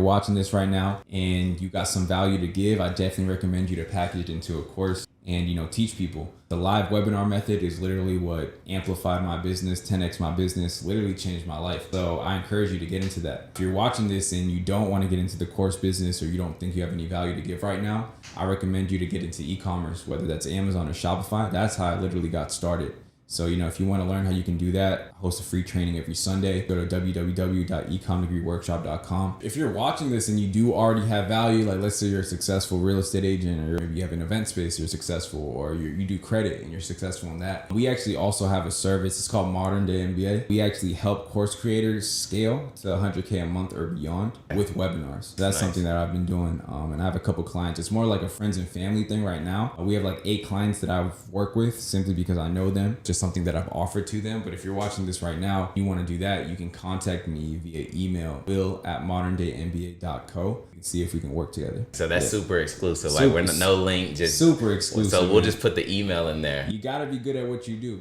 watching this right now and you got some value to give, I definitely recommend you to package it into a course and, teach people. The live webinar method is literally what amplified my business, 10x my business, literally changed my life. So I encourage you to get into that. If you're watching this and you don't want to get into the course business or you don't think you have any value to give right now, I recommend you to get into e-commerce, whether that's Amazon or Shopify. That's how I literally got started. So, if you want to learn how you can do that, I host a free training every Sunday. Go to www.ecomdegreeworkshop.com. If you're watching this and you do already have value, like let's say you're a successful real estate agent, or maybe you have an event space, you're successful, or you do credit and you're successful in that. We actually also have a service. It's called Modern Day MBA. We actually help course creators scale to 100K a month or beyond with webinars. So that's something that I've been doing. And I have a couple clients. It's more like a friends and family thing right now. We have like 8 clients that I've worked with simply because I know them. Just something that I've offered to them. But if you're watching this right now, you want to do that, you can contact me via email, will@moderndaymba.co. You can see if we can work together. So that's super exclusive. Like we're no link, just super exclusive. So we'll just put the email in there. You got to be good at what you do.